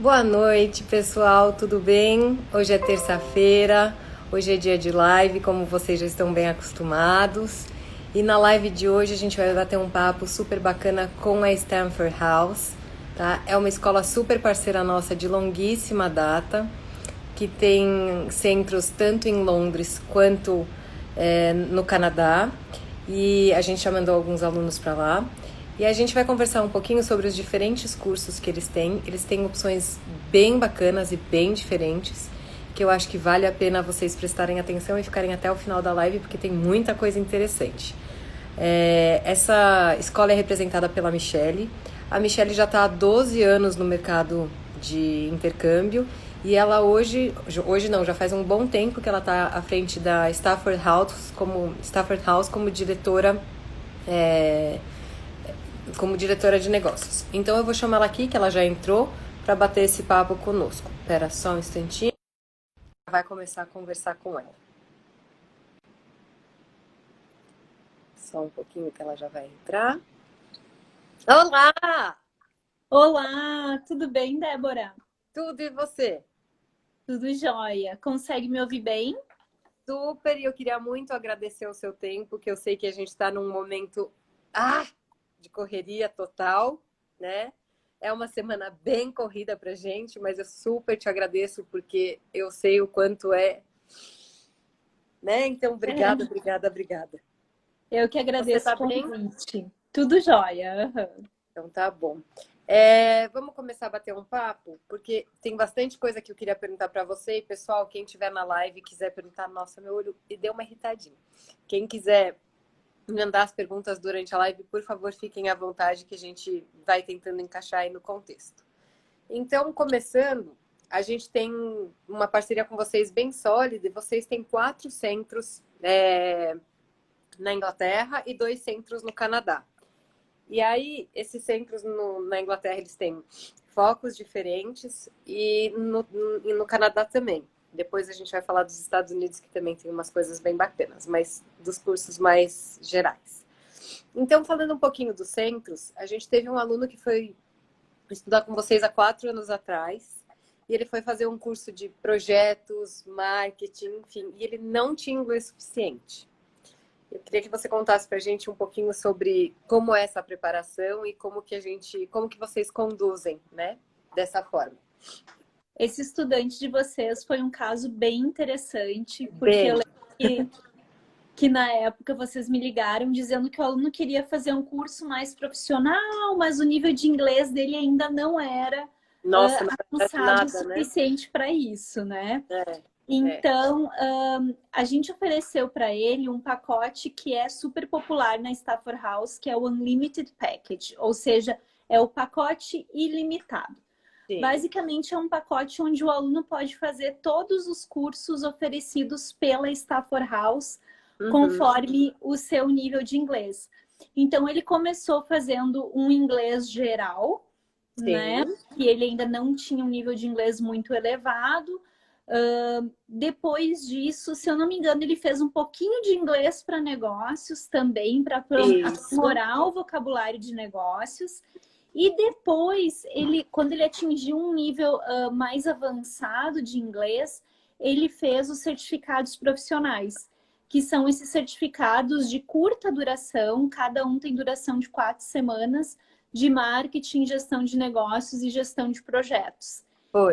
Boa noite, pessoal, tudo bem? Hoje é terça-feira, hoje é dia de live, como vocês já estão bem acostumados. E na live de hoje a gente vai bater um papo super bacana com a Stanford House, tá? É uma escola super parceira nossa de longuíssima data, que tem centros tanto em Londres quanto no Canadá. E a gente já mandou alguns alunos para lá. E a gente vai conversar um pouquinho sobre os diferentes cursos que eles têm. Eles têm opções bem bacanas e bem diferentes, que eu acho que vale a pena vocês prestarem atenção e ficarem até o final da live, porque tem muita coisa interessante. Essa escola é representada pela Michelle. A Michelle já está há 12 anos no mercado de intercâmbio e ela hoje não, já faz um bom tempo que ela está à frente da Stafford House como diretora de negócios. Então eu vou chamar ela aqui, que ela já entrou, para bater esse papo conosco. Espera só um instantinho. Vai começar a conversar com ela. Só um pouquinho que ela já vai entrar. Olá! Olá, tudo bem, Débora? Tudo e você? Tudo jóia. Consegue me ouvir bem? Super, e eu queria muito agradecer o seu tempo, que eu sei que a gente está num momento de correria total, né? É uma semana bem corrida pra gente, mas eu super te agradeço porque eu sei o quanto né? Então, obrigada, obrigada, obrigada. Eu que Você agradeço tá o bem? convite. Tudo jóia. Aham. Então tá bom. Vamos começar a bater um papo, porque tem bastante coisa que eu queria perguntar para você. E pessoal, quem estiver na live e quiser perguntar, nossa, meu olho e deu uma irritadinha. Quem quiser mandar as perguntas durante a live, por favor, fiquem à vontade que a gente vai tentando encaixar aí no contexto. Então, começando, a gente tem uma parceria com vocês bem sólida e vocês têm 4 centros na Inglaterra e 2 centros no Canadá. E aí, esses centros na Inglaterra, eles têm focos diferentes e no Canadá também. Depois a gente vai falar dos Estados Unidos, que também tem umas coisas bem bacanas, mas dos cursos mais gerais. Então, falando um pouquinho dos centros, a gente teve um aluno que foi estudar com vocês há 4 anos atrás, e ele foi fazer um curso de projetos, marketing, enfim, e ele não tinha inglês suficiente. Eu queria que você contasse para a gente um pouquinho sobre como é essa preparação e como que vocês conduzem, né, dessa forma. Esse estudante de vocês foi um caso bem interessante, porque eu Bem, lembro que na época vocês me ligaram dizendo que o aluno queria fazer um curso mais profissional, mas o nível de inglês dele ainda não era nossa, na verdade, avançado o nada, né? suficiente para isso, né? É, é. Então, a gente ofereceu para ele um pacote que é super popular na Stafford House, que é o Unlimited Package, ou seja, é o pacote ilimitado. Sim. Basicamente, é um pacote onde o aluno pode fazer todos os cursos oferecidos pela Stafford House, Uhum. conforme o seu nível de inglês. Então, ele começou fazendo um inglês geral, né? Sim. Que ele ainda não tinha um nível de inglês muito elevado. Depois disso, se eu não me engano, ele fez um pouquinho de inglês para negócios também, para Isso. aprimorar o vocabulário de negócios. E depois, quando ele atingiu um nível mais avançado de inglês, ele fez os certificados profissionais, que são esses certificados de curta duração, cada um tem duração de 4 semanas, de marketing, gestão de negócios e gestão de projetos.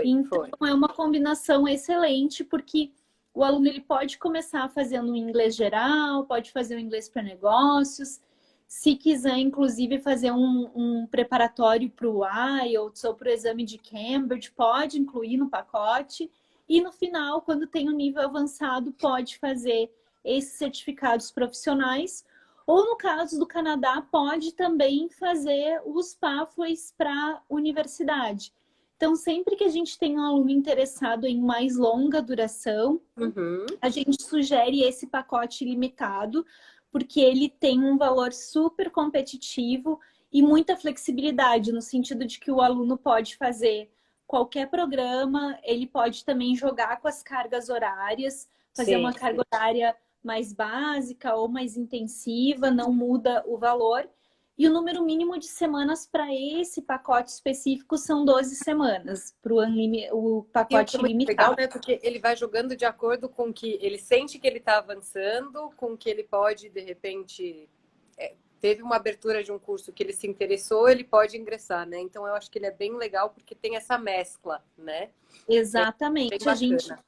Então, Foi. é uma combinação excelente, porque o aluno ele pode começar fazendo um inglês geral, pode fazer um inglês para negócios. Se quiser, inclusive, fazer um preparatório para o IELTS ou para o exame de Cambridge, pode incluir no pacote. E no final, quando tem um nível avançado, pode fazer esses certificados profissionais. Ou no caso do Canadá, pode também fazer os pathways para a universidade. Então, sempre que a gente tem um aluno interessado em mais longa duração, Uhum. a gente sugere esse pacote limitado, porque ele tem um valor super competitivo e muita flexibilidade, no sentido de que o aluno pode fazer qualquer programa, ele pode também jogar com as cargas horárias, fazer Sim, uma carga horária mais básica ou mais intensiva, não muda o valor. E o número mínimo de semanas para esse pacote específico são 12 semanas, para o E o que é pacote muito legal, ilimitado. né? Porque ele vai jogando de acordo com o que ele sente que ele está avançando, com que ele pode, de repente, teve uma abertura de um curso que ele se interessou, ele pode ingressar, né? Então eu acho que ele é bem legal porque tem essa mescla, né? Bem Exatamente. bacana.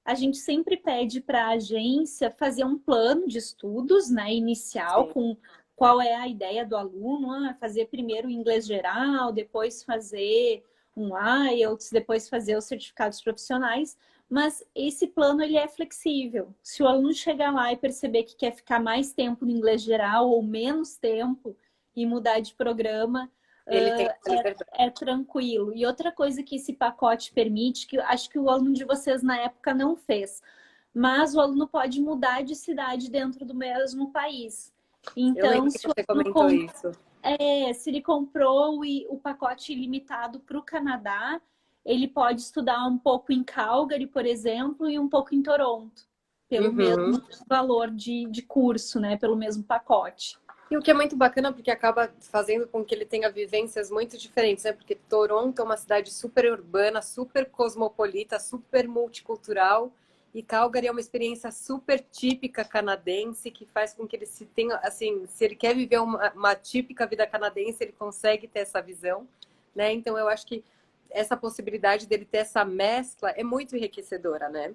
A gente sempre pede para a agência fazer um plano de estudos, né, inicial, Sim. com qual é a ideia do aluno, fazer primeiro o inglês geral, depois fazer um IELTS, depois fazer os certificados profissionais, mas esse plano ele é flexível. Se o aluno chegar lá e perceber que quer ficar mais tempo no inglês geral ou menos tempo e mudar de programa, Ele tem essa liberdade. é tranquilo. E outra coisa que esse pacote permite, que eu acho que o aluno de vocês na época não fez, mas o aluno pode mudar de cidade dentro do mesmo país. Eu Então, lembro que você comentou isso. se ele comprou o pacote ilimitado para o Canadá, ele pode estudar um pouco em Calgary, por exemplo, e um pouco em Toronto, pelo Uhum. mesmo valor de curso, né? Pelo mesmo pacote. E o que é muito bacana, porque acaba fazendo com que ele tenha vivências muito diferentes, né? Porque Toronto é uma cidade super urbana, super cosmopolita, super multicultural. E Calgary é uma experiência super típica canadense, que faz com que ele se tenha, assim, se ele quer viver uma típica vida canadense, ele consegue ter essa visão, né? Então eu acho que essa possibilidade dele ter essa mescla é muito enriquecedora, né?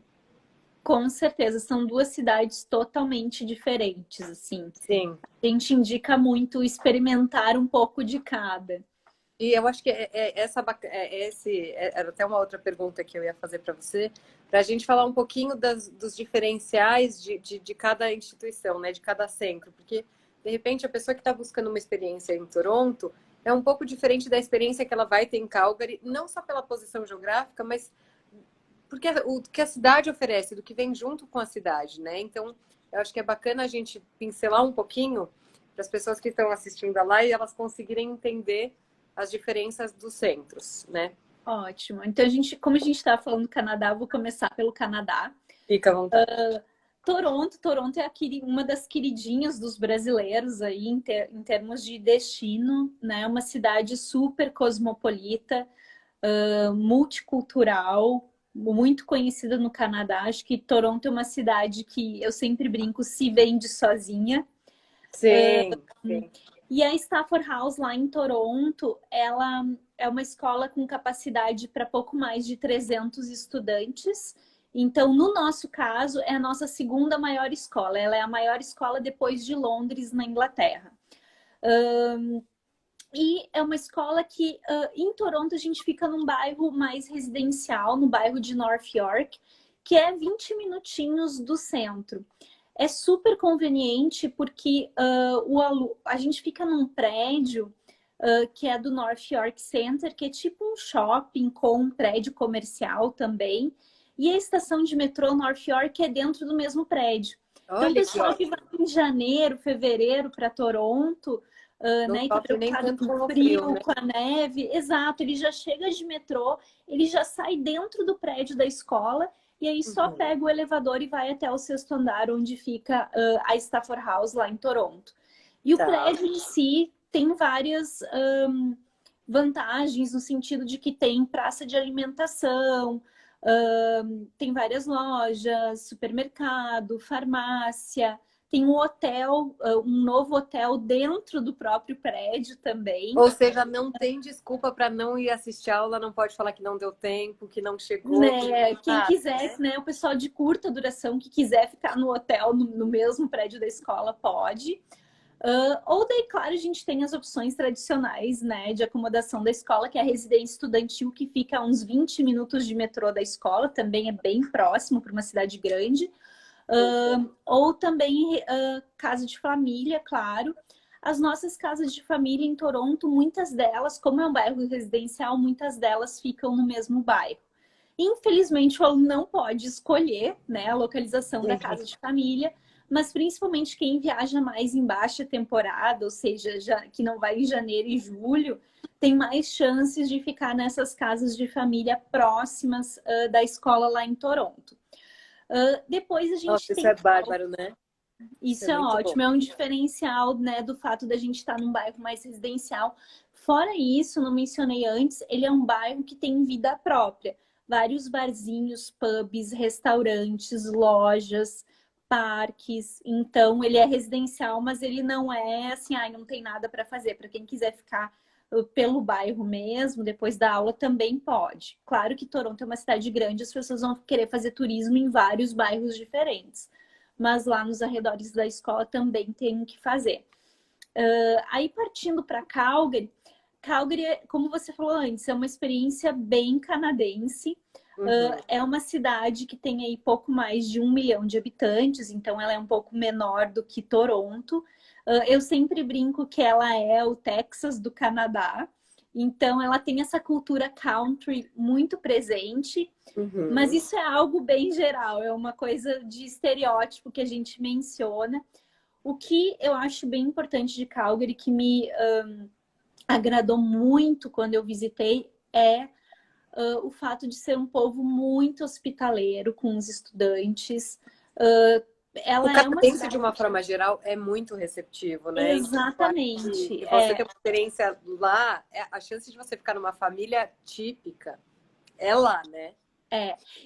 Com certeza, são duas cidades totalmente diferentes, assim. Sim. A gente indica muito experimentar um pouco de cada. E eu acho que era até uma outra pergunta que eu ia fazer para você, para a gente falar um pouquinho dos diferenciais de cada instituição, né, de cada centro, porque de repente a pessoa que está buscando uma experiência em Toronto é um pouco diferente da experiência que ela vai ter em Calgary, não só pela posição geográfica, mas porque o que a cidade oferece, do que vem junto com a cidade, né? Então, eu acho que é bacana a gente pincelar um pouquinho para as pessoas que estão assistindo a live, elas conseguirem entender as diferenças dos centros, né? Ótimo. Então, como a gente está falando do Canadá, eu vou começar pelo Canadá. Fica à vontade. Toronto é uma das queridinhas dos brasileiros aí em termos de destino, né? Uma cidade super cosmopolita, multicultural, muito conhecida no Canadá. Acho que Toronto é uma cidade que eu sempre brinco, se vende sozinha. Sim, sim. E a Stafford House lá em Toronto, ela é uma escola com capacidade para pouco mais de 300 estudantes. Então, no nosso caso, é a nossa segunda maior escola. Ela é a maior escola depois de Londres, na Inglaterra. E é uma escola que, em Toronto, a gente fica num bairro mais residencial, no bairro de North York, que é 20 minutinhos do centro. É super conveniente porque a gente fica num prédio que é do North York Center, que é tipo um shopping com um prédio comercial também. E a estação de metrô North York é dentro do mesmo prédio. Então, o Olha que pessoal que ótimo. vai em janeiro, fevereiro para Toronto, Não né, e tá sofre nem preocupado tanto com o com o frio, frio, né? com a neve, exato, ele já chega de metrô, ele já sai dentro do prédio da escola e aí só Uhum. pega o elevador e vai até o sexto andar, onde fica a Stafford House, lá em Toronto. E o Tá. prédio em si tem várias vantagens, no sentido de que tem praça de alimentação, tem várias lojas, supermercado, farmácia, tem um hotel, um novo hotel dentro do próprio prédio também. Ou seja, não tem desculpa para não ir assistir a aula, não pode falar que não deu tempo, que não chegou, que Né? Quem nada, quiser, né? né? O pessoal de curta duração que quiser ficar no hotel, no mesmo prédio da escola, pode. Ou daí, claro, a gente tem as opções tradicionais, né, de acomodação da escola, que é a residência estudantil, que fica a uns 20 minutos de metrô da escola, também é bem próximo para uma cidade grande. Ou também casa de família, claro. As nossas casas de família em Toronto, muitas delas, como é um bairro residencial, muitas delas ficam no mesmo bairro. Infelizmente, o aluno não pode escolher, né, a localização da casa de família, mas principalmente quem viaja mais em baixa temporada, ou seja, que não vai em janeiro e julho, tem mais chances de ficar nessas casas de família próximas da escola lá em Toronto. Depois a Nossa, gente isso tem é bárbaro, né? Isso é Isso é muito bom. ótimo, é um diferencial, né, do fato da gente estar num bairro mais residencial. Fora isso, não mencionei antes, ele é um bairro que tem vida própria. Vários barzinhos, pubs, restaurantes, lojas, parques. Então, ele é residencial, mas ele não é assim, ai, não tem nada para fazer. Para quem quiser ficar pelo bairro mesmo, depois da aula, também pode. Claro que Toronto é uma cidade grande, as pessoas vão querer fazer turismo em vários bairros diferentes, mas lá nos arredores da escola também tem que fazer. Aí partindo para Calgary, Calgary, como você falou antes, é uma experiência bem canadense. Uhum. É uma cidade que tem aí pouco mais de 1 milhão de habitantes, então ela é um pouco menor do que Toronto. Eu sempre brinco que ela é o Texas do Canadá. Então ela tem essa cultura country muito presente, mas Uhum. isso é algo bem geral, é uma coisa de estereótipo que a gente menciona. O que eu acho bem importante de Calgary, que me agradou muito quando eu visitei, é o fato de ser um povo muito hospitaleiro com os estudantes. O Ela é uma canadense, de cidade. uma forma geral, é muito receptivo, né? Então, eu acho Exatamente. que você ter uma experiência lá, a chance de você ficar numa família típica é lá, né?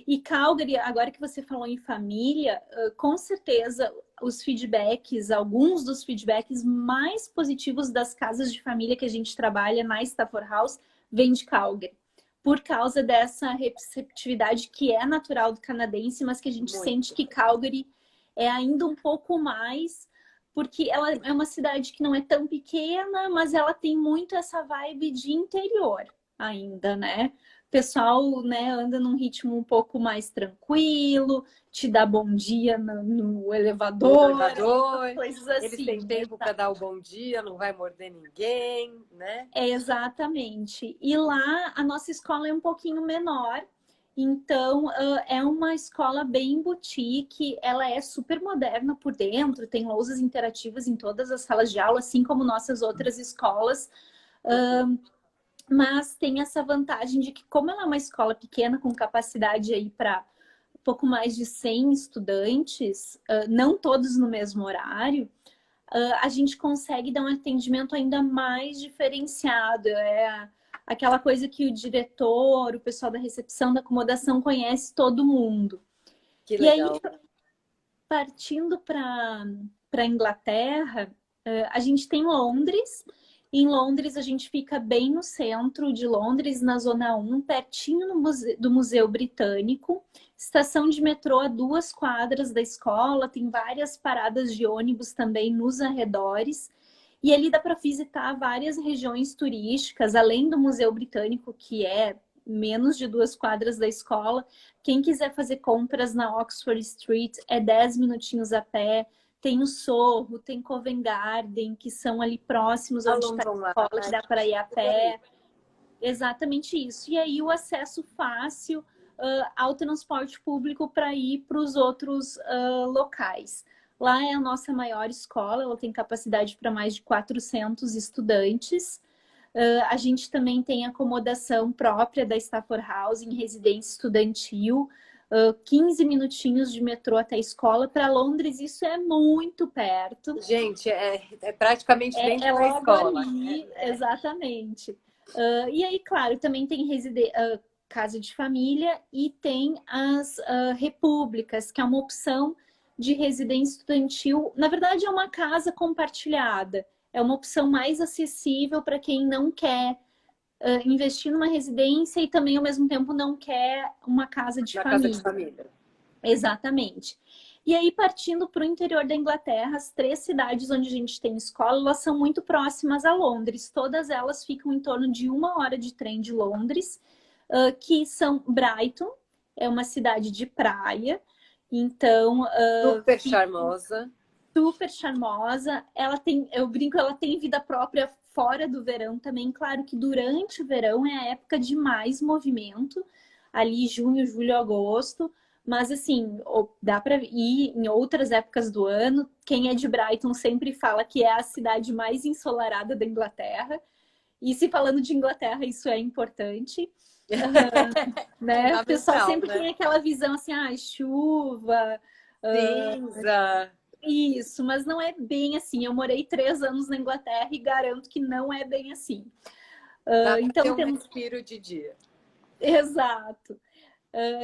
E Calgary, agora que você falou em família, com certeza os feedbacks, alguns dos feedbacks mais positivos das casas de família que a gente trabalha na Stafford House, vem de Calgary. Por causa dessa receptividade que é natural do canadense, mas que a gente sente Muito. que Calgary é ainda um pouco mais, porque ela é uma cidade que não é tão pequena, mas ela tem muito essa vibe de interior ainda, né? O pessoal, né, anda num ritmo um pouco mais tranquilo, te dá bom dia no No elevador, algumas elevador, coisas eles assim. têm tempo para dar o bom dia, não vai morder ninguém, né? Exatamente. E lá a nossa escola é um pouquinho menor, então é uma escola bem boutique, ela é super moderna por dentro, tem lousas interativas em todas as salas de aula, assim como nossas outras escolas. Uhum. Mas tem essa vantagem de que, como ela é uma escola pequena, com capacidade aí para pouco mais de 100 estudantes, não todos no mesmo horário, a gente consegue dar um atendimento ainda mais diferenciado. É aquela coisa que o diretor, o pessoal da recepção, da acomodação conhece todo mundo. Que E aí, legal. partindo para Inglaterra, a gente tem Londres. Em Londres, a gente fica bem no centro de Londres, na Zona 1, pertinho do Museu Britânico. Estação de metrô a 2 quadras da escola, tem várias paradas de ônibus também nos arredores. E ali dá para visitar várias regiões turísticas, além do Museu Britânico, que é menos de 2 quadras da escola. Quem quiser fazer compras na Oxford Street é 10 minutinhos a pé. Tem o Sorro, tem Covent Garden, que são ali próximos onde está Alunos a online, escola, que dá para ir a pé. Exatamente isso. E aí o acesso fácil ao transporte público para ir para os outros locais. Lá é a nossa maior escola, ela tem capacidade para mais de 400 estudantes. A gente também tem acomodação própria da Stafford House em residência estudantil. 15 minutinhos de metrô até a escola. Para Londres, isso é muito perto. gente, é praticamente É dentro da logo escola, ali, né? exatamente. E aí, claro, também tem casa de família e tem as repúblicas, que é uma opção de residência estudantil. Na verdade, é uma casa compartilhada. É uma opção mais acessível para quem não quer investir numa residência e também, ao mesmo tempo, não quer uma casa de Na casa de família. família. Exatamente. E aí, partindo para o interior da Inglaterra, as 3 cidades onde a gente tem escola, elas são muito próximas a Londres. Todas elas ficam em torno de 1 hora de trem de Londres, que são Brighton, é uma cidade de praia, então Super charmosa. super charmosa. Ela tem, eu brinco, ela tem vida própria fora do verão também. Claro que durante o verão é a época de mais movimento, ali junho, julho, agosto. Mas assim, dá para ir em outras épocas do ano. Quem é de Brighton sempre fala que é a cidade mais ensolarada da Inglaterra. E se falando de Inglaterra, isso é importante. Né? O pessoal Fundamental, sempre né? tem aquela visão assim, chuva, Cinza. Isso, mas não é bem assim. Eu morei 3 anos na Inglaterra e garanto que não é bem assim. Dá para ter Então, um respiro de dia. exato.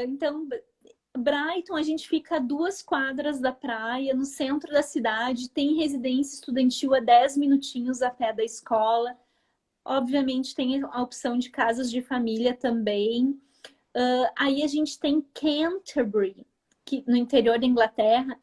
Então, Brighton, a gente fica a 2 quadras da praia, no centro da cidade, tem residência estudantil a 10 minutinhos a pé da escola. Obviamente, tem a opção de casas de família também. Aí a gente tem Canterbury, que, no interior da Inglaterra.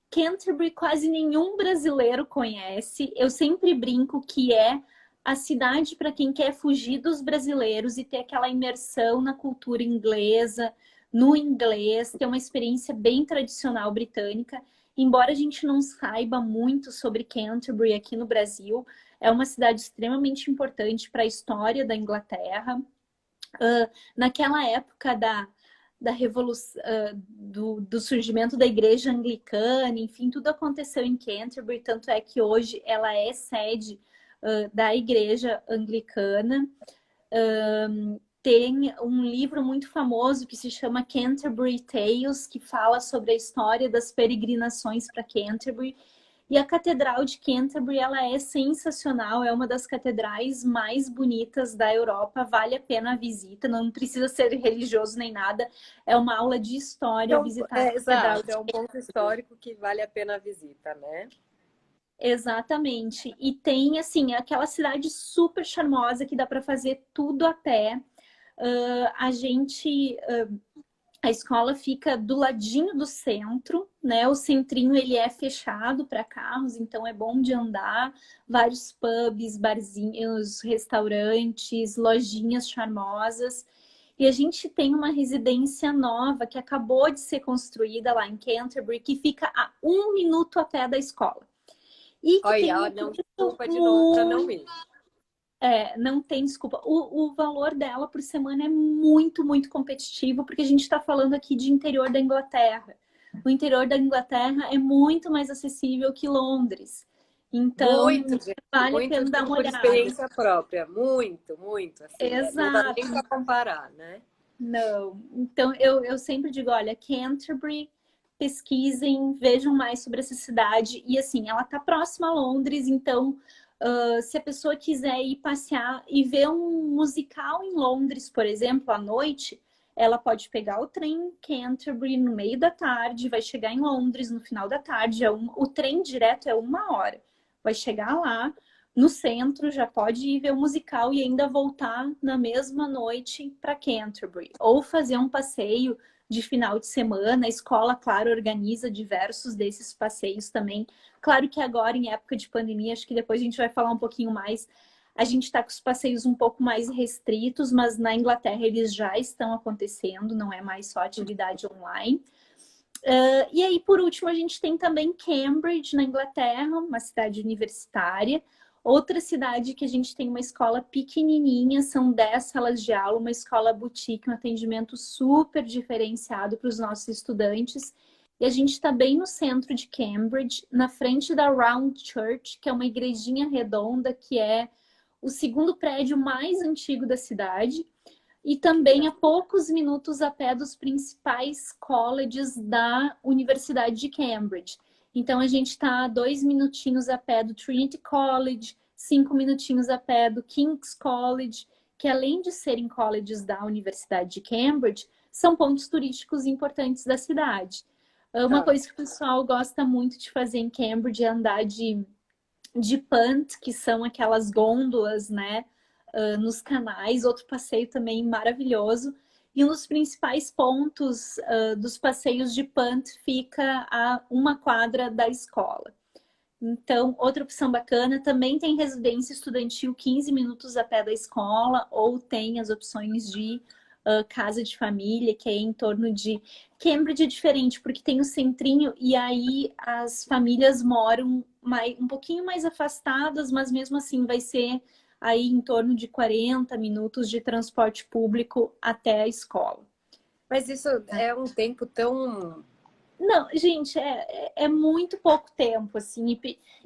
Canterbury quase nenhum brasileiro conhece. Eu sempre brinco que é a cidade para quem quer fugir dos brasileiros e ter aquela imersão na cultura inglesa, no inglês, ter uma experiência bem tradicional britânica. Embora a gente não saiba muito sobre Canterbury aqui no Brasil, é uma cidade extremamente importante para a história da Inglaterra. Naquela época da revolução, do surgimento da igreja anglicana, enfim, tudo aconteceu em Canterbury, tanto é que hoje ela é sede da igreja anglicana. Tem um livro muito famoso que se chama Canterbury Tales, que fala sobre a história das peregrinações para Canterbury. E a Catedral de Canterbury, ela é sensacional, é uma das catedrais mais bonitas da Europa, vale a pena a visita, não precisa ser religioso nem nada, é uma aula de história Então, visitar a Catedral exato, de é um ponto histórico que vale a pena a visita, né? Exatamente. E tem, assim, aquela cidade super charmosa que dá para fazer tudo a pé. A gente a escola fica do ladinho do centro, né? O centrinho ele é fechado para carros, então é bom de andar. Vários pubs, barzinhos, restaurantes, lojinhas charmosas. E a gente tem uma residência nova que acabou de ser construída lá em Canterbury, que fica a 1 minuto a pé da escola. E que tem Olha, um não, preço desculpa de novo para não muito ir. não tem desculpa. O valor dela por semana é muito, muito competitivo, porque a gente está falando aqui de interior da Inglaterra. O interior da Inglaterra é muito mais acessível que Londres. Muito, Então, gente, vale a muito, eu pena dar digo uma por olhada. experiência própria, muito, muito, assim, não dá nem Exato. para comparar, né? Não. Então, eu sempre digo, olha, Canterbury, pesquisem, vejam mais sobre essa cidade. E assim, ela está próxima a Londres, então se a pessoa quiser ir passear e ver um musical em Londres, por exemplo, à noite, ela pode pegar o trem em Canterbury no meio da tarde, vai chegar em Londres no final da tarde. O trem direto é 1 hora. Vai chegar lá no centro, já pode ir ver o musical e ainda voltar na mesma noite para Canterbury. Ou fazer um passeio de final de semana. A escola, claro, organiza diversos desses passeios também. Claro que agora, em época de pandemia, acho que depois a gente vai falar um pouquinho mais. A gente está com os passeios um pouco mais restritos, mas na Inglaterra eles já estão acontecendo, não é mais só atividade online. E aí, por último, a gente tem também Cambridge, na Inglaterra, uma cidade universitária. Outra cidade que a gente tem uma escola pequenininha, são 10 salas de aula, uma escola boutique, um atendimento super diferenciado para os nossos estudantes. E a gente está bem no centro de Cambridge, na frente da Round Church, que é uma igrejinha redonda, que é o segundo prédio mais antigo da cidade. E também a poucos minutos a pé dos principais colleges da Universidade de Cambridge. Então, a gente está a 2 minutinhos a pé do Trinity College, 5 minutinhos a pé do King's College, que além de serem colleges da Universidade de Cambridge, são pontos turísticos importantes da cidade. Uma Tá. coisa que o pessoal gosta muito de fazer em Cambridge é andar de punt, que são aquelas gôndolas, né? Nos canais, outro passeio também maravilhoso. E um dos principais pontos dos passeios de punt fica a 1 quadra da escola. Então, outra opção bacana, também tem residência estudantil 15 minutos a pé da escola, ou tem as opções de casa de família, que é em torno de... Cambridge é diferente, porque tem o centrinho, e aí as famílias moram um pouquinho mais afastadas, mas mesmo assim vai ser aí em torno de 40 minutos de transporte público até a escola. Mas isso é um tempo tão... Não, gente, é muito pouco tempo, assim,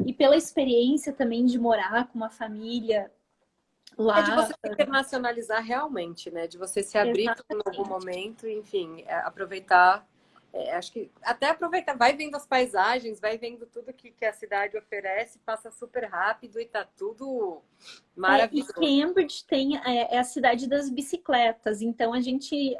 e pela experiência também de morar com uma família É de lá. você se internacionalizar realmente, né? De você se abrir para um novo Exatamente. momento, enfim, aproveitar acho que até aproveitar, vai vendo as paisagens, vai vendo tudo que a cidade oferece, passa super rápido e tá tudo E maravilhoso. Cambridge é a cidade das bicicletas, então a gente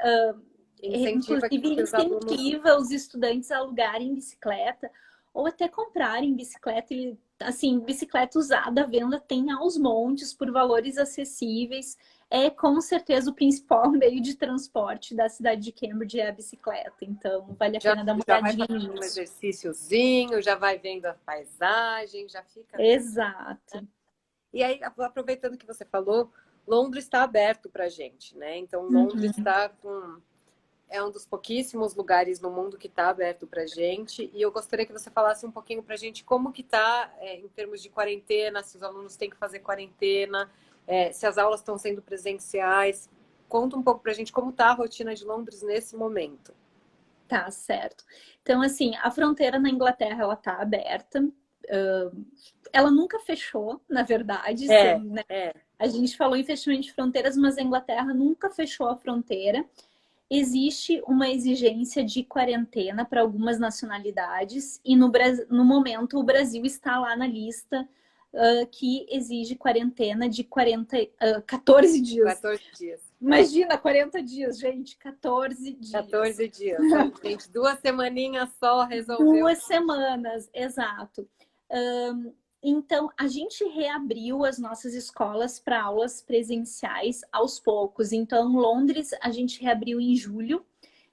Incentiva inclusive que os alunos. incentiva os estudantes a alugarem bicicleta ou até comprarem bicicleta. E, assim, bicicleta usada à venda tem aos montes por valores acessíveis. É com certeza o principal meio de transporte da cidade de Cambridge é a bicicleta. Então, vale a pena dar uma Já vai olhadinha fazendo um nisso. exercíciozinho, já vai vendo a paisagem, já fica. Exato. E aí, aproveitando que você falou, Londres está aberto para gente, né? Então, Londres Uhum. está com. É um dos pouquíssimos lugares no mundo que está aberto para gente. E eu gostaria que você falasse um pouquinho para a gente como que está em termos de quarentena, se os alunos têm que fazer quarentena, se as aulas estão sendo presenciais. Conta um pouco para a gente como está a rotina de Londres nesse momento. Tá, certo. Então, assim, a fronteira na Inglaterra, ela tá aberta. Ela nunca fechou, na verdade. Né? É. A gente falou em fechamento de fronteiras, mas a Inglaterra nunca fechou a fronteira. Existe uma exigência de quarentena para algumas nacionalidades e no momento o Brasil está lá na lista que exige quarentena de 14 dias. 14 dias. Imagina, 40 dias, gente, 14 dias. 14 dias. Gente, 2 semaninhas só resolveu. 2 semanas, exato. Então, a gente reabriu as nossas escolas para aulas presenciais aos poucos. Então, Londres, a gente reabriu em julho.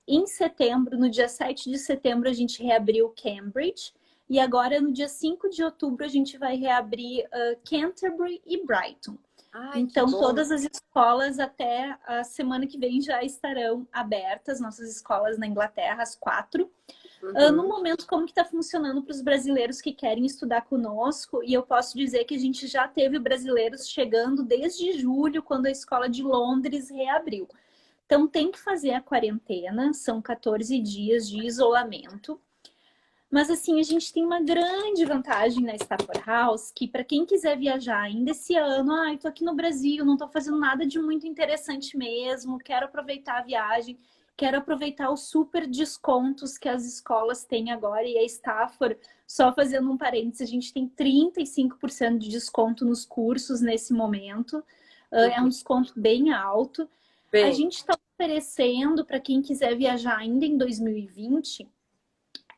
Em setembro, no dia 7 de setembro, a gente reabriu Cambridge. E agora, no dia 5 de outubro, a gente vai reabrir Canterbury e Brighton. Ai, que Então, bom. todas as escolas até a semana que vem já estarão abertas, nossas escolas na Inglaterra, as 4. No momento, como que está funcionando para os brasileiros que querem estudar conosco? E eu posso dizer que a gente já teve brasileiros chegando desde julho, quando a escola de Londres reabriu. Então, tem que fazer a quarentena, são 14 dias de isolamento. Mas, assim, a gente tem uma grande vantagem na Stafford House, que para quem quiser viajar ainda esse ano, eu tô aqui no Brasil, não tô fazendo nada de muito interessante mesmo, quero aproveitar a viagem, quero aproveitar os super descontos que as escolas têm agora, e a Stafford, só fazendo um parênteses, a gente tem 35% de desconto nos cursos nesse momento, é um desconto bem alto. A gente está oferecendo para quem quiser viajar ainda em 2020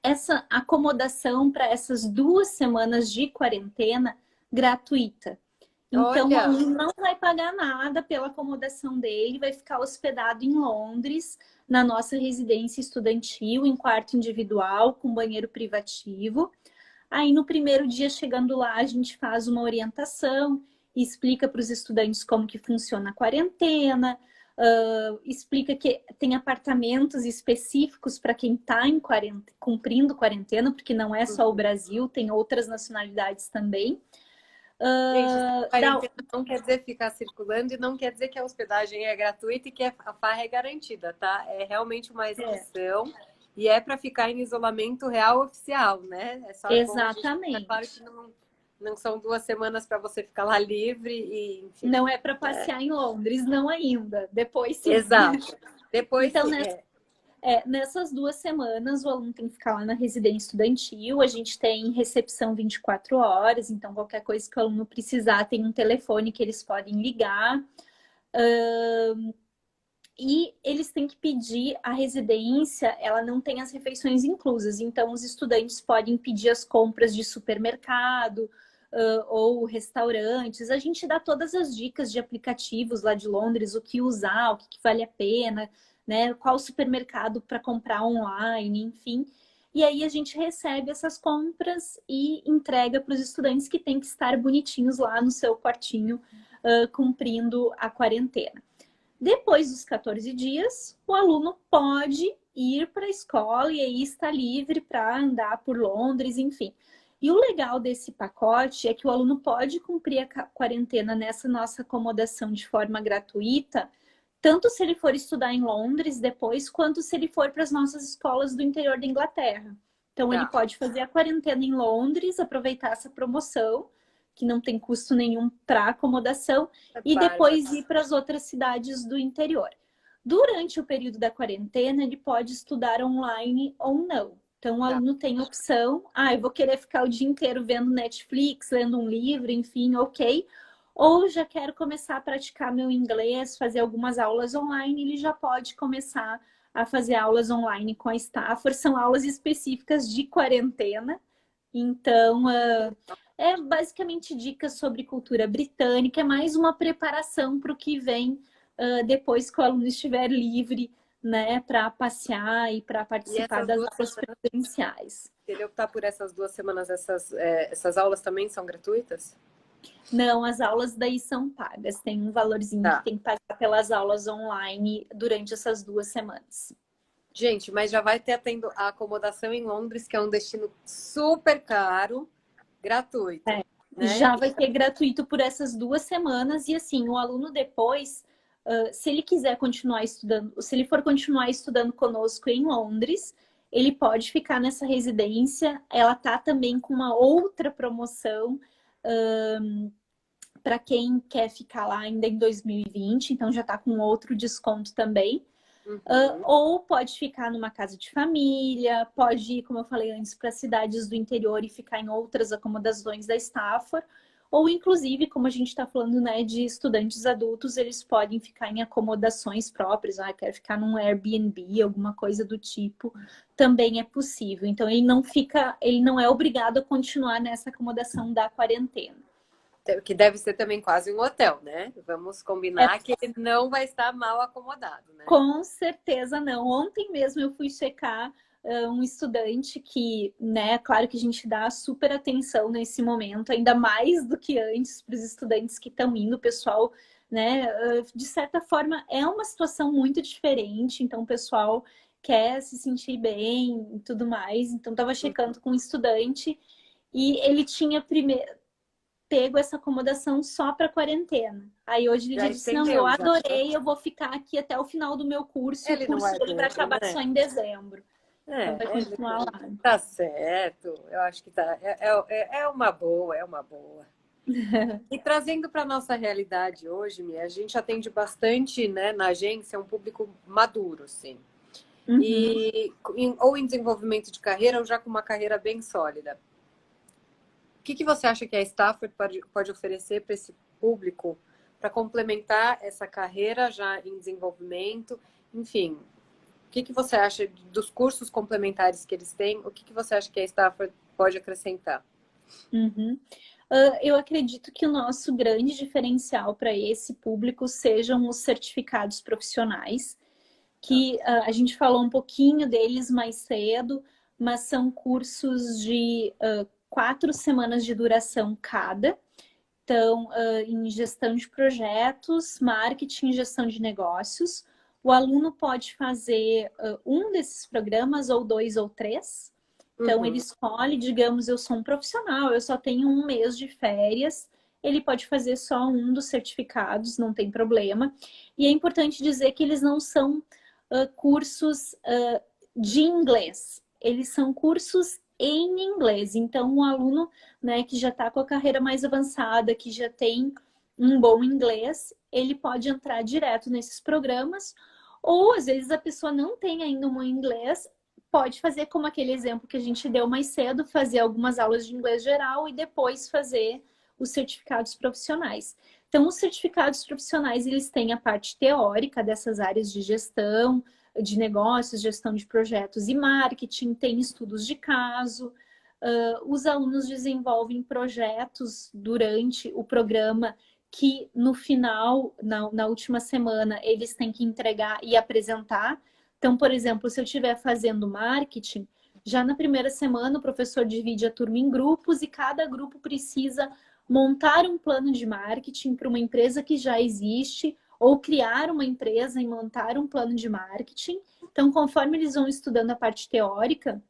essa acomodação para essas 2 semanas de quarentena gratuita. Então, o aluno não vai pagar nada pela acomodação dele, vai ficar hospedado em Londres, na nossa residência estudantil, em quarto individual, com banheiro privativo. Aí, no primeiro dia, chegando lá, a gente faz uma orientação, explica para os estudantes como que funciona a quarentena, explica que tem apartamentos específicos para quem está cumprindo quarentena, porque não é só o Brasil, tem outras nacionalidades também. Gente, quarentena não quer dizer ficar circulando e não quer dizer que a hospedagem é gratuita e que a farra é garantida, tá? É realmente uma exceção e é para ficar em isolamento real oficial, né? É só Exatamente. É claro que não são 2 semanas para você ficar lá livre e enfim. Não é para passear em Londres, não ainda. Depois sim. Exato. Depois então, sim. Nessas 2 semanas, o aluno tem que ficar lá na residência estudantil. A gente tem recepção 24 horas, então qualquer coisa que o aluno precisar, tem um telefone que eles podem ligar. E eles têm que pedir a residência, ela não tem as refeições inclusas, então os estudantes podem pedir as compras de supermercado ou restaurantes. A gente dá todas as dicas de aplicativos lá de Londres, o que usar, o que vale a pena, né? Qual supermercado para comprar online, enfim. E aí a gente recebe essas compras e entrega para os estudantes que têm que estar bonitinhos lá no seu quartinho, cumprindo a quarentena. Depois dos 14 dias, o aluno pode ir para a escola e aí está livre para andar por Londres, enfim. E o legal desse pacote é que o aluno pode cumprir a quarentena nessa nossa acomodação de forma gratuita, tanto se ele for estudar em Londres depois, quanto se ele for para as nossas escolas do interior da Inglaterra. Então, ele pode fazer a quarentena em Londres, aproveitar essa promoção, que não tem custo nenhum para acomodação, e depois ir para as outras cidades do interior. Durante o período da quarentena, ele pode estudar online ou não. Então, o Tá. aluno tem a opção, eu vou querer ficar o dia inteiro vendo Netflix, lendo um livro, enfim, ok. Ou já quero começar a praticar meu inglês, fazer algumas aulas online, ele já pode começar a fazer aulas online com a Stafford. São aulas específicas de quarentena. Então, é basicamente dicas sobre cultura britânica, é mais uma preparação para o que vem depois que o aluno estiver livre, né, para passear e para E participar essas das duas aulas semanas, presenciais. se ele optar por essas 2 semanas, essas aulas também são gratuitas? Não, as aulas daí são pagas, tem um valorzinho que Tá. tem que pagar pelas aulas online durante essas 2 semanas. Gente, mas já vai ter tendo a acomodação em Londres, que é um destino super caro, gratuito, né? Já vai ter gratuito por essas 2 semanas e assim, o aluno depois, se ele quiser continuar estudando, se ele for continuar estudando conosco em Londres, ele pode ficar nessa residência. Ela tá também com uma outra promoção para quem quer ficar lá ainda em 2020, então já tá com outro desconto também. Uhum. Ou pode ficar numa casa de família, pode ir, como eu falei antes, para cidades do interior e ficar em outras acomodações da Stafford, ou inclusive, como a gente está falando, né, de estudantes adultos, eles podem ficar em acomodações próprias, quer ficar num Airbnb, alguma coisa do tipo, também é possível. Então ele não é obrigado a continuar nessa acomodação da quarentena. Que deve ser também quase um hotel, né? Vamos É. combinar que ele não vai estar mal acomodado, né? Com certeza não. Ontem mesmo eu fui checar um estudante que, né, claro que a gente dá super atenção nesse momento, ainda mais do que antes para os estudantes que estão indo, o pessoal, né, de certa forma é uma situação muito diferente, então o pessoal quer se sentir bem e tudo mais. Então estava checando com um estudante e ele tinha pego essa acomodação só para quarentena. Aí hoje ele Já já disse, não, eu estendeu, já. adorei, eu vou ficar aqui até o final do meu curso, e o Ele não curso é dele vai bobo, acabar né? só em dezembro. Então vai Ele continuar lá. tá certo. Eu acho que tá. É uma boa, é uma boa. E trazendo para nossa realidade hoje, Mia, a gente atende bastante, né, na agência, um público maduro, sim. Uhum. E ou em desenvolvimento de carreira ou já com uma carreira bem sólida. O que você acha que a Stafford pode oferecer para esse público para complementar essa carreira já em desenvolvimento? Enfim, o que você acha dos cursos complementares que eles têm? O que você acha que a Stafford pode acrescentar? Uhum. Eu acredito que o nosso grande diferencial para esse público sejam os certificados profissionais, Tá. que a gente falou um pouquinho deles mais cedo, mas são cursos de 4 semanas de duração cada. Então, em gestão de projetos, marketing e gestão de negócios, o aluno pode fazer um desses programas, ou dois ou três. Então, ele Uhum. escolhe, digamos, eu sou um profissional, eu só tenho um mês de férias, ele pode fazer só um dos certificados, não tem problema. E é importante dizer que eles não são cursos de inglês, eles são cursos em inglês. Então, o aluno, né, que já está com a carreira mais avançada, que já tem um bom inglês, ele pode entrar direto nesses programas, ou às vezes a pessoa não tem ainda um bom inglês, pode fazer como aquele exemplo que a gente deu mais cedo, fazer algumas aulas de inglês geral e depois fazer os certificados profissionais. Então, os certificados profissionais, eles têm a parte teórica dessas áreas de gestão, de negócios, gestão de projetos e marketing, tem estudos de caso. Os alunos desenvolvem projetos durante o programa que no final, na última semana, eles têm que entregar e apresentar. Então, por exemplo, se eu estiver fazendo marketing, já na primeira semana o professor divide a turma em grupos e cada grupo precisa montar um plano de marketing para uma empresa que já existe ou criar uma empresa e montar um plano de marketing. Então, conforme eles vão estudando a parte teórica,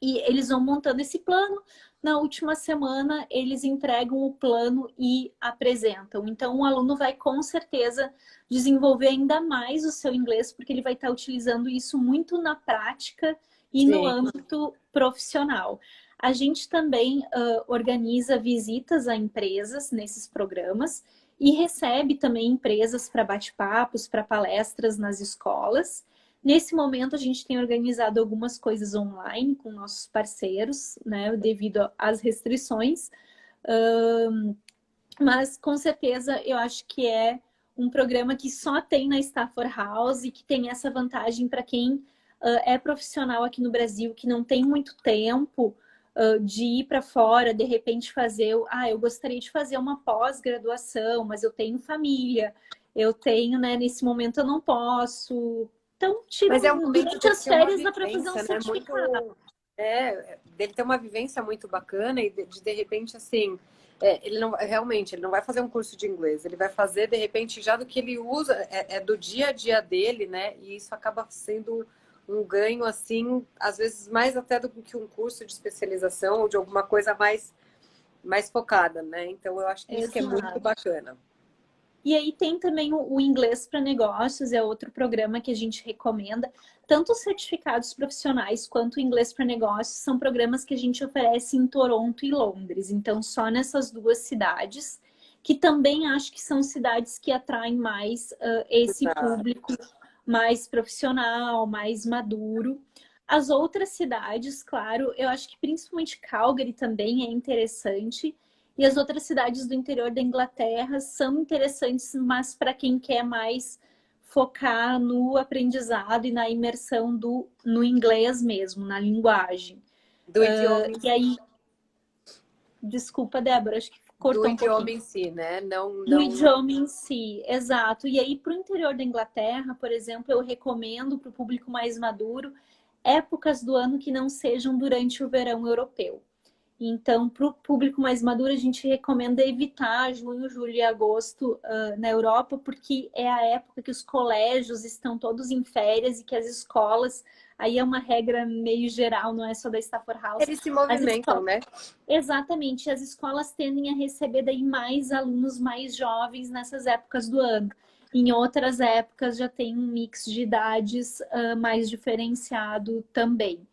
e eles vão montando esse plano, na última semana eles entregam o plano e apresentam. Então, o aluno vai com certeza desenvolver ainda mais o seu inglês, porque ele vai estar utilizando isso muito na prática e no Sim. âmbito profissional. A gente também organiza visitas a empresas nesses programas. e recebe também empresas para bate-papos, para palestras nas escolas. Nesse momento, a gente tem organizado algumas coisas online com nossos parceiros, né, devido às restrições. Mas, com certeza, eu acho que é um programa que só tem na Stafford House e que tem essa vantagem para quem é profissional aqui no Brasil, que não tem muito tempo de ir para fora, de repente fazer... eu gostaria de fazer uma pós-graduação, mas eu tenho família, eu tenho, né, nesse momento eu não posso. Então, Mas é um momento durante dele as ter uma férias dá para fazer um vivência, né? certificado. Dele ter uma vivência muito bacana e de repente, assim, ele não realmente ele não vai fazer um curso de inglês, ele vai fazer, de repente, já do que ele usa, do dia a dia dele, né? E isso acaba sendo um ganho, assim, às vezes mais até do que um curso de especialização ou de alguma coisa mais focada, né? Então, eu acho que isso que é muito Exato. bacana. E aí tem também o Inglês para Negócios, é outro programa que a gente recomenda. Tanto os certificados profissionais quanto o Inglês para Negócios são programas que a gente oferece em Toronto e Londres. Então, só nessas duas cidades, que também acho que são cidades que atraem mais esse público mais profissional, mais maduro. As outras cidades, claro, eu acho que principalmente Calgary também é interessante. E as outras cidades do interior da Inglaterra são interessantes, mas para quem quer mais focar no aprendizado e na imersão no inglês mesmo, na linguagem. Do idioma em E aí, desculpa, Débora, acho que do cortou um idioma pouquinho. em si, né? Do idioma em si, exato. E aí, para o interior da Inglaterra, por exemplo, eu recomendo para o público mais maduro épocas do ano que não sejam durante o verão europeu. Então, para o público mais maduro, a gente recomenda evitar junho, julho e agosto na Europa, porque é a época que os colégios estão todos em férias e que as escolas, aí é uma regra meio geral, não é só da Stafford House, eles se as movimentam, escolas, né? exatamente, as escolas tendem a receber daí mais alunos mais jovens nessas épocas do ano. Em outras épocas já tem um mix de idades mais diferenciado também.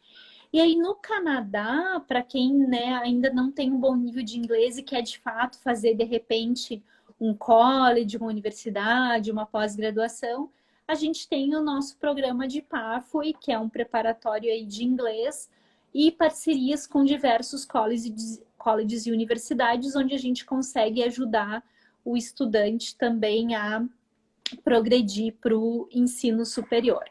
E aí, no Canadá, para quem, né, ainda não tem um bom nível de inglês e quer de fato fazer, de repente, um college, uma universidade, uma pós-graduação, a gente tem o nosso programa de Pathway, que é um preparatório aí de inglês, e parcerias com diversos colleges e universidades, onde a gente consegue ajudar o estudante também a progredir para o ensino superior.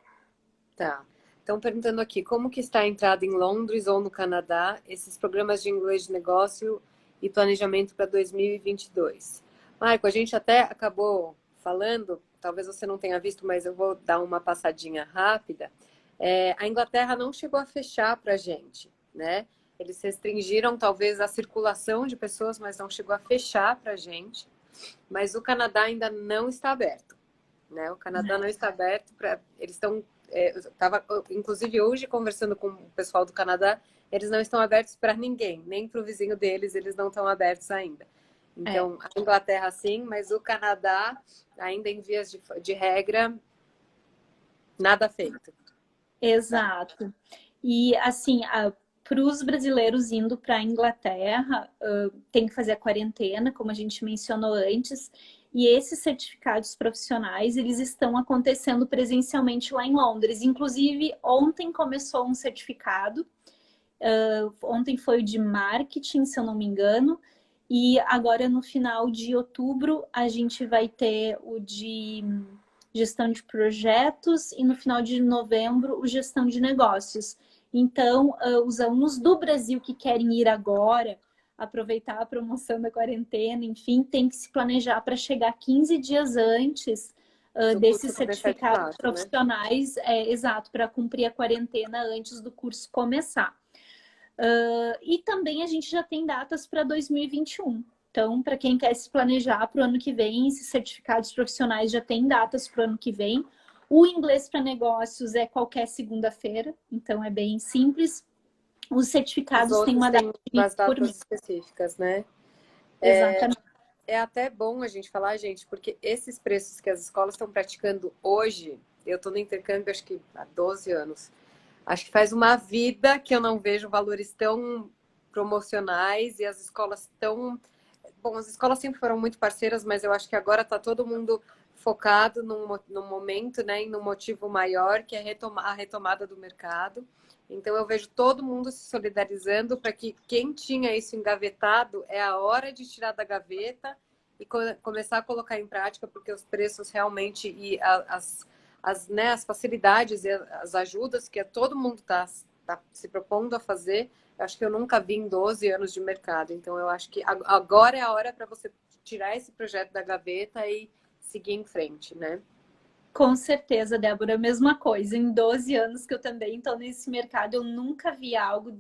Tá. Estão perguntando aqui, como que está a entrada em Londres ou no Canadá, esses programas de inglês de negócio e planejamento para 2022? Marco, a gente até acabou falando, talvez você não tenha visto, mas eu vou dar uma passadinha rápida. A Inglaterra não chegou a fechar para a gente, né? Eles restringiram talvez a circulação de pessoas, mas não chegou a fechar para a gente. Mas o Canadá ainda não está aberto, né? O Canadá não está aberto para... Eles estão... eu estava, inclusive, hoje conversando com o pessoal do Canadá, eles não estão abertos para ninguém, nem para o vizinho deles, eles não estão abertos ainda. Então, a Inglaterra sim, mas o Canadá, ainda em vias de regra, nada feito. Exato. E, assim, para os brasileiros indo para a Inglaterra, tem que fazer a quarentena, como a gente mencionou antes, e esses certificados profissionais, eles estão acontecendo presencialmente lá em Londres. Inclusive, ontem começou um certificado, ontem foi o de marketing, se eu não me engano, e agora no final de outubro a gente vai ter o de gestão de projetos e no final de novembro o gestão de negócios. Então, os alunos do Brasil que querem ir agora, aproveitar a promoção da quarentena, enfim, tem que se planejar para chegar 15 dias antes desses certificados profissionais, né? Exato, para cumprir a quarentena antes do curso começar. E também a gente já tem datas para 2021. Então, para quem quer se planejar para o ano que vem, esses certificados profissionais já têm datas para o ano que vem. O inglês para negócios é qualquer segunda-feira, então é bem simples. Os certificados têm uma data umas datas específicas, né? Exatamente. É até bom a gente falar, gente, porque esses preços que as escolas estão praticando hoje, eu estou no intercâmbio acho que há 12 anos. Acho que faz uma vida que eu não vejo valores tão promocionais e as escolas tão bom, as escolas sempre foram muito parceiras, mas eu acho que agora está todo mundo focado num momento, né, e num motivo maior, que é a retomada do mercado. Então, eu vejo todo mundo se solidarizando para que quem tinha isso engavetado, é a hora de tirar da gaveta e começar a colocar em prática, porque os preços realmente e né, as facilidades e as ajudas que todo mundo está se propondo a fazer, eu acho que eu nunca vi em 12 anos de mercado. Então, eu acho que agora é a hora para você tirar esse projeto da gaveta e seguir em frente, né? Com certeza, Débora, a mesma coisa. Em 12 anos que eu também estou nesse mercado, eu nunca vi algo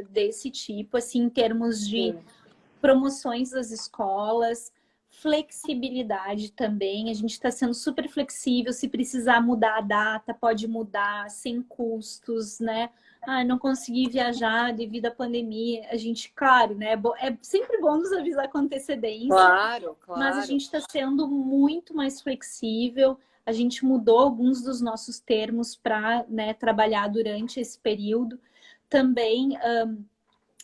desse tipo, assim, em termos de Sim. promoções das escolas, flexibilidade também. A gente está sendo super flexível. Se precisar mudar a data, pode mudar sem custos, né? Ah, não consegui viajar devido à pandemia. A gente, claro, né? É sempre bom nos avisar com antecedência, Claro, mas a claro. gente está sendo muito mais flexível. A gente mudou alguns dos nossos termos para, né, trabalhar durante esse período. Também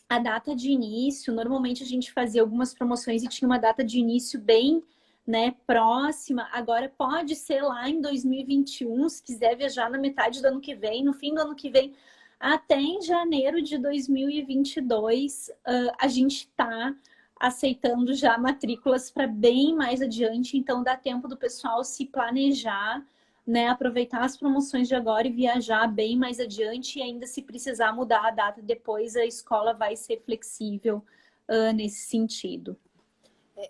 a data de início, normalmente a gente fazia algumas promoções e tinha uma data de início bem, né, próxima. Agora pode ser lá em 2021, se quiser viajar na metade do ano que vem, no fim do ano que vem, até em janeiro de 2022, a gente está aceitando já matrículas para bem mais adiante, então dá tempo do pessoal se planejar, né, aproveitar as promoções de agora e viajar bem mais adiante, e ainda se precisar mudar a data depois, a escola vai ser flexível nesse sentido.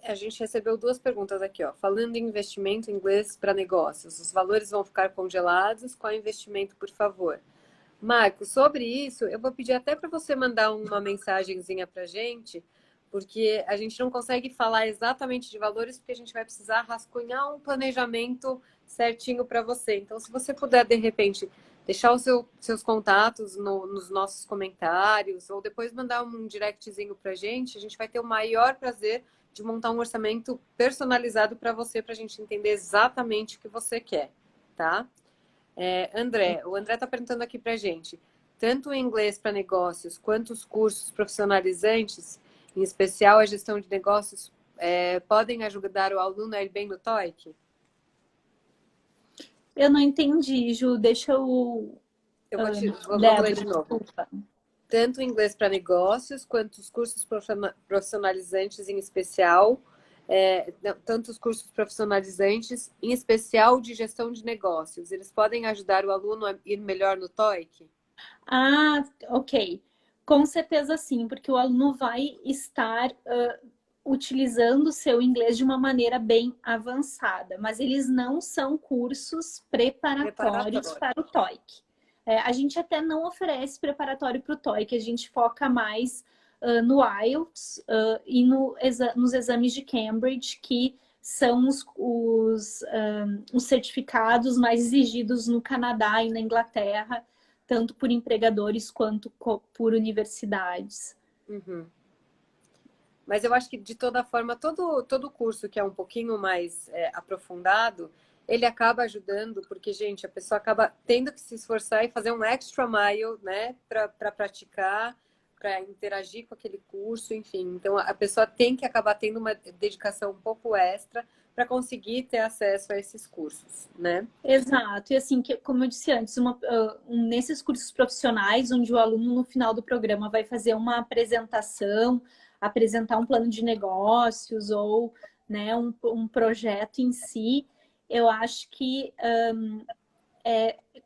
A gente recebeu duas perguntas aqui, ó. Falando em investimento em inglês para negócios, os valores vão ficar congelados? Qual investimento, por favor? Marcos, sobre isso, eu vou pedir até para você mandar uma mensagenzinha para a gente, porque a gente não consegue falar exatamente de valores, porque a gente vai precisar rascunhar um planejamento certinho para você. Então, se você puder, de repente, deixar os seus contatos nos nossos comentários, ou depois mandar um directzinho para a gente vai ter o maior prazer de montar um orçamento personalizado para você, para a gente entender exatamente o que você quer, tá? André, o André está perguntando aqui para a gente, tanto o inglês para negócios quanto os cursos profissionalizantes, em especial a gestão de negócios, podem ajudar o aluno a ir bem no TOEIC? Eu não entendi, Ju, deixa eu... Vamos ler Débora, de novo. desculpa. Tanto o inglês para negócios quanto os cursos profissionalizantes em especial, tanto os cursos profissionalizantes, em especial de gestão de negócios, eles podem ajudar o aluno a ir melhor no TOEIC? Ah, ok. Com certeza sim, porque o aluno vai estar utilizando o seu inglês de uma maneira bem avançada, mas eles não são cursos preparatórios Preparatório. para o TOEIC. A gente até não oferece preparatório para o TOEIC, a gente foca mais no IELTS e nos exames de Cambridge, que são os certificados mais exigidos no Canadá e na Inglaterra, tanto por empregadores quanto por universidades. Uhum. Mas eu acho que, de toda forma, todo curso que é um pouquinho mais aprofundado, ele acaba ajudando, porque, gente, a pessoa acaba tendo que se esforçar e fazer um extra mile, né, para praticar, para interagir com aquele curso, enfim. Então, a pessoa tem que acabar tendo uma dedicação um pouco extra para conseguir ter acesso a esses cursos, né? Exato, e assim, como eu disse antes, nesses cursos profissionais, onde o aluno no final do programa vai fazer uma apresentação, apresentar um plano de negócios ou, né, um projeto em si, eu acho que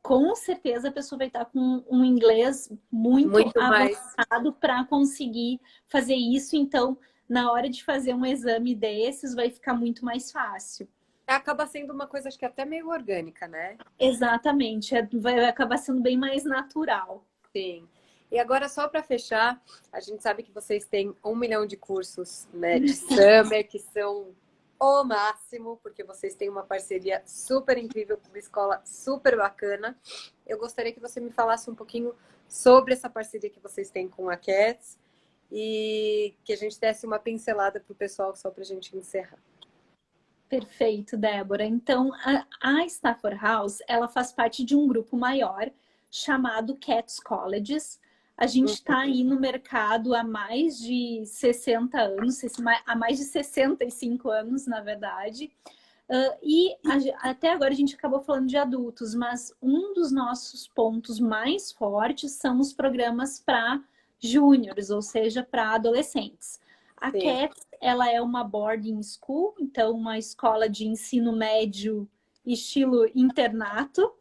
com certeza a pessoa vai estar com um inglês muito Muito mais. avançado para conseguir fazer isso, então na hora de fazer um exame desses vai ficar muito mais fácil. Acaba sendo uma coisa, acho que até meio orgânica, né? Exatamente, vai acabar sendo bem mais natural. Sim. E agora, só para fechar, a gente sabe que vocês têm 1 milhão de cursos, né, de Summer, que são o máximo, porque vocês têm uma parceria super incrível com uma escola super bacana. Eu gostaria que você me falasse um pouquinho sobre essa parceria que vocês têm com a Cats e que a gente desse uma pincelada para o pessoal, só para a gente encerrar. Perfeito, Débora. Então, a Stafford House, ela faz parte de um grupo maior chamado Cats Colleges. A gente está aí no mercado há mais de 60 anos, há mais de 65 anos, na verdade. Até agora a gente acabou falando de adultos, mas um dos nossos pontos mais fortes são os programas para júniores, ou seja, para adolescentes. A Sim. CATS, ela é uma boarding school, então uma escola de ensino médio estilo internato.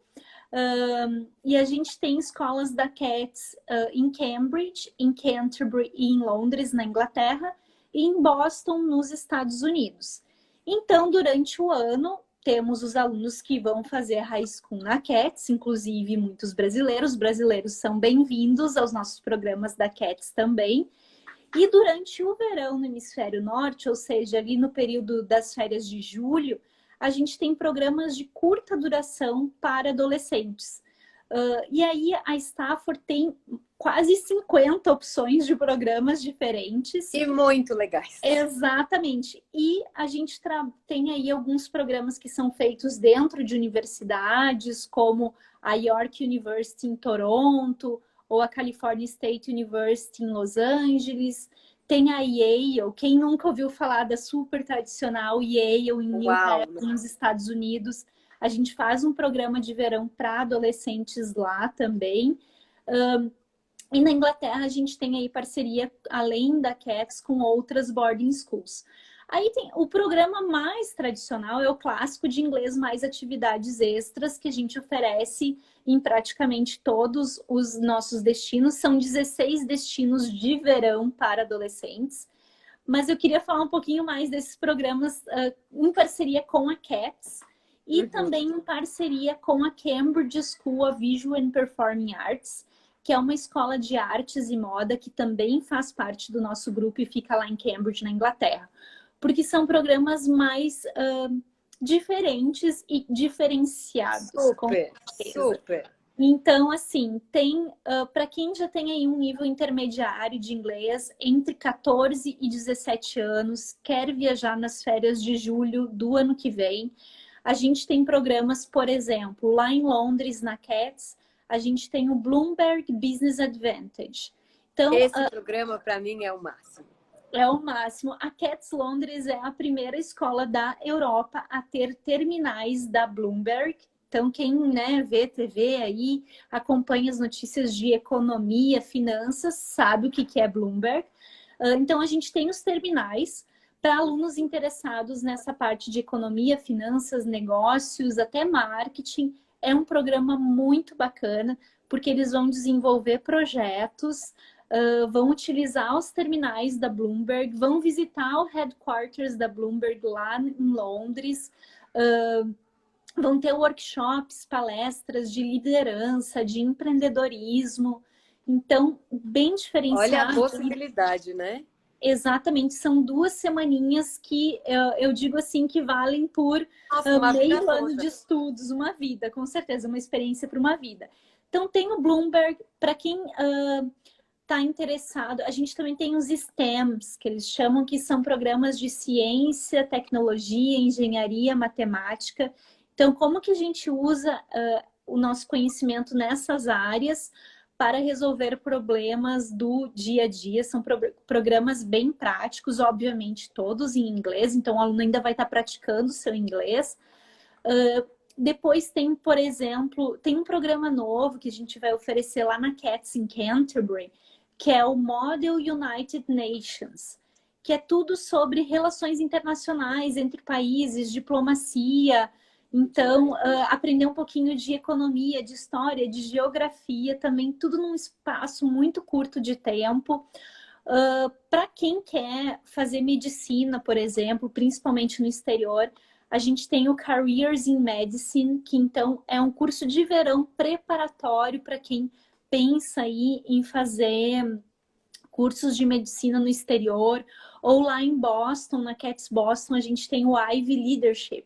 E a gente tem escolas da CATS em Cambridge, em Canterbury e em Londres, na Inglaterra, e em Boston, nos Estados Unidos. Então, durante o ano, temos os alunos que vão fazer a high school na CATS, inclusive muitos brasileiros. Os brasileiros são bem-vindos aos nossos programas da CATS também. E durante o verão no hemisfério norte, ou seja, ali no período das férias de julho, a gente tem programas de curta duração para adolescentes. E aí a Stafford tem quase 50 opções de programas diferentes. E muito legais. Exatamente. E a gente tem aí alguns programas que são feitos dentro de universidades, como a York University em Toronto, ou a California State University em Los Angeles. Tem a Yale. Quem nunca ouviu falar da super tradicional Yale em New Hampshire, nos Estados Unidos? A gente faz um programa de verão para adolescentes lá também. E na Inglaterra a gente tem aí parceria, além da CATS, com outras boarding schools. Aí tem o programa mais tradicional, é o clássico de inglês mais atividades extras, que a gente oferece em praticamente todos os nossos destinos. São 16 destinos de verão para adolescentes. Mas eu queria falar um pouquinho mais desses programas em parceria com a CATS e também em parceria com a Cambridge School of Visual and Performing Arts, que é uma escola de artes e moda que também faz parte do nosso grupo e fica lá em Cambridge, na Inglaterra. Porque são programas mais diferentes e diferenciados. Super. Então, assim, tem para quem já tem aí um nível intermediário de inglês, entre 14 e 17 anos, quer viajar nas férias de julho do ano que vem, a gente tem programas, por exemplo, lá em Londres, na CATS, a gente tem o Bloomberg Business Advantage. Então, esse programa, para mim, é o máximo. É o máximo. A CATS Londres é a primeira escola da Europa a ter terminais da Bloomberg. Então, quem vê TV aí, acompanha as notícias de economia, finanças, sabe o que é Bloomberg. Então, a gente tem os terminais para alunos interessados nessa parte de economia, finanças, negócios, até marketing. É um programa muito bacana, porque eles vão desenvolver projetos, vão utilizar os terminais da Bloomberg, vão visitar o headquarters da Bloomberg lá em Londres, vão ter workshops, palestras de liderança, de empreendedorismo. Então, bem diferenciado. Olha a possibilidade, né? Exatamente, são 2 semaninhas que eu digo assim que valem por meio ano de estudos, uma vida, com certeza, uma experiência para uma vida. Então tem o Bloomberg, para quem está interessado, a gente também tem os STEMs, que eles chamam, que são programas de ciência, tecnologia, engenharia, matemática. Então, como que a gente usa o nosso conhecimento nessas áreas para resolver problemas do dia a dia? São programas bem práticos, obviamente todos em inglês, então o aluno ainda vai estar praticando o seu inglês. Depois tem, por exemplo, tem um programa novo que a gente vai oferecer lá na CATS em Canterbury, que é o Model United Nations, que é tudo sobre relações internacionais entre países, diplomacia. Então, aprender um pouquinho de economia, de história, de geografia, também tudo num espaço muito curto de tempo. Para quem quer fazer medicina, por exemplo, principalmente no exterior, a gente tem o Careers in Medicine, que então é um curso de verão preparatório para quem pensa aí em fazer cursos de medicina no exterior. Ou lá em Boston, na CATS Boston, a gente tem o Ivy Leadership,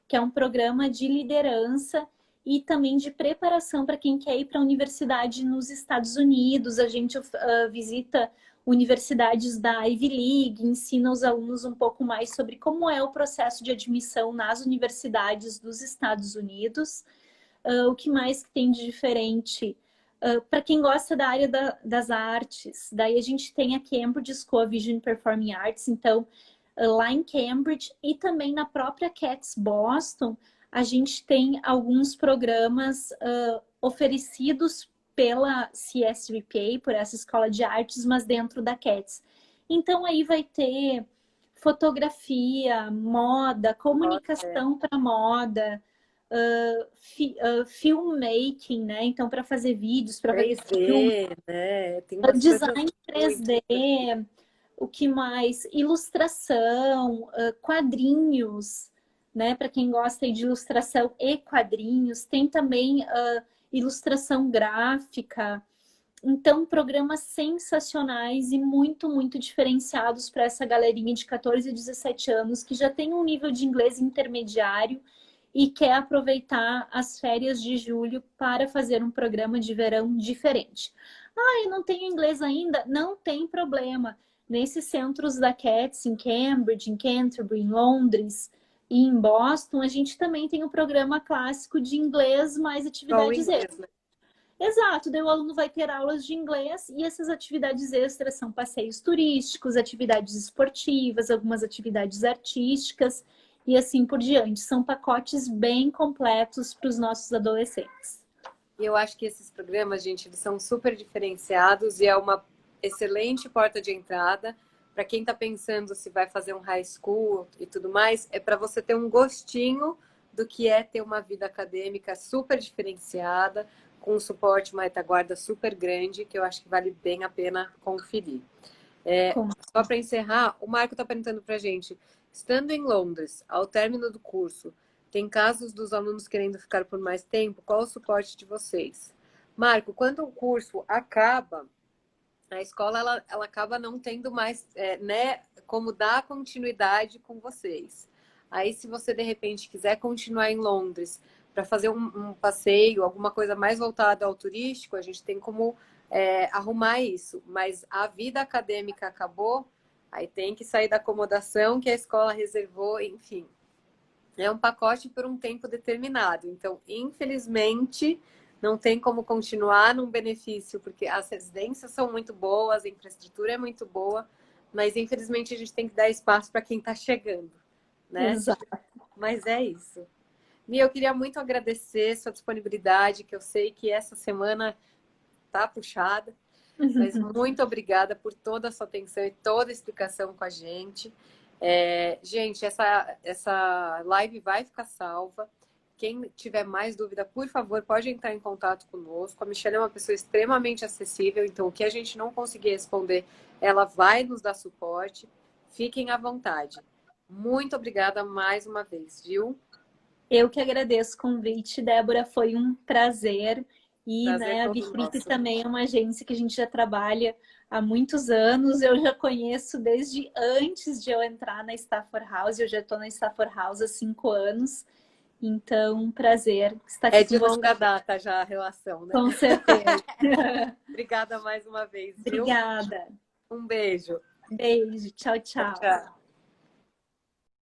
que é um programa de liderança e também de preparação para quem quer ir para a universidade nos Estados Unidos. A gente visita universidades da Ivy League, ensina os alunos um pouco mais sobre como é o processo de admissão nas universidades dos Estados Unidos. O que mais que tem de diferente? Para quem gosta da área das artes, daí a gente tem a Cambridge School of Vision Performing Arts, então lá em Cambridge e também na própria CATS Boston, a gente tem alguns programas oferecidos pela CSVPA, por essa escola de artes, mas dentro da CATS. Então aí vai ter fotografia, moda, comunicação para moda, filmmaking, né? Então, para fazer vídeos, para fazer 3D, né? Tem umas design coisas 3D, o que mais? Ilustração, quadrinhos, né? Para quem gosta de ilustração e quadrinhos, tem também ilustração gráfica. Então, programas sensacionais e muito, muito diferenciados para essa galerinha de 14 a 17 anos que já tem um nível de inglês intermediário e quer aproveitar as férias de julho para fazer um programa de verão diferente. Ah, eu não tenho inglês ainda? Não tem problema. Nesses centros da CATS, em Cambridge, em Canterbury, em Londres e em Boston, a gente também tem o programa clássico de inglês mais atividades extras. Né? Exato, daí o aluno vai ter aulas de inglês e essas atividades extras são passeios turísticos, atividades esportivas, algumas atividades artísticas e assim por diante. São pacotes bem completos para os nossos adolescentes. E eu acho que esses programas, gente, eles são super diferenciados e é uma excelente porta de entrada para quem está pensando se vai fazer um high school e tudo mais, é para você ter um gostinho do que é ter uma vida acadêmica super diferenciada, com um suporte, uma retaguarda super grande, que eu acho que vale bem a pena conferir. Só para encerrar, o Marco está perguntando para a gente, estando em Londres, ao término do curso, tem casos dos alunos querendo ficar por mais tempo? Qual o suporte de vocês? Marco, quando o curso acaba, a escola ela acaba não tendo mais né, como dar continuidade com vocês. Aí, se você, de repente, quiser continuar em Londres para fazer um passeio, alguma coisa mais voltada ao turístico, a gente tem como arrumar isso. Mas a vida acadêmica acabou, aí tem que sair da acomodação que a escola reservou, enfim. É um pacote por um tempo determinado. Então, infelizmente, não tem como continuar num benefício, porque as residências são muito boas, a infraestrutura é muito boa, mas infelizmente a gente tem que dar espaço para quem está chegando, né? Exato. Mas é isso. Mia, eu queria muito agradecer sua disponibilidade, que eu sei que essa semana tá puxada, mas muito obrigada por toda a sua atenção e toda a explicação com a gente. Gente, essa live vai ficar salva. Quem tiver mais dúvida, por favor, pode entrar em contato conosco. A Michelle é uma pessoa extremamente acessível, então o que a gente não conseguir responder, ela vai nos dar suporte. Fiquem à vontade. Muito obrigada mais uma vez, viu? Eu que agradeço o convite, Débora, foi um prazer. E Prazer né, a todo Biflip nosso. também é uma agência que a gente já trabalha há muitos anos. Eu já conheço desde antes de eu entrar na Stafford House. Eu já estou na Stafford House há 5 anos. Então, um prazer estar aqui É com de você. longa data já a relação, né? Com certeza. Obrigada mais uma vez, viu? Obrigada. Um beijo. Beijo. Tchau, Tchau, tchau. tchau.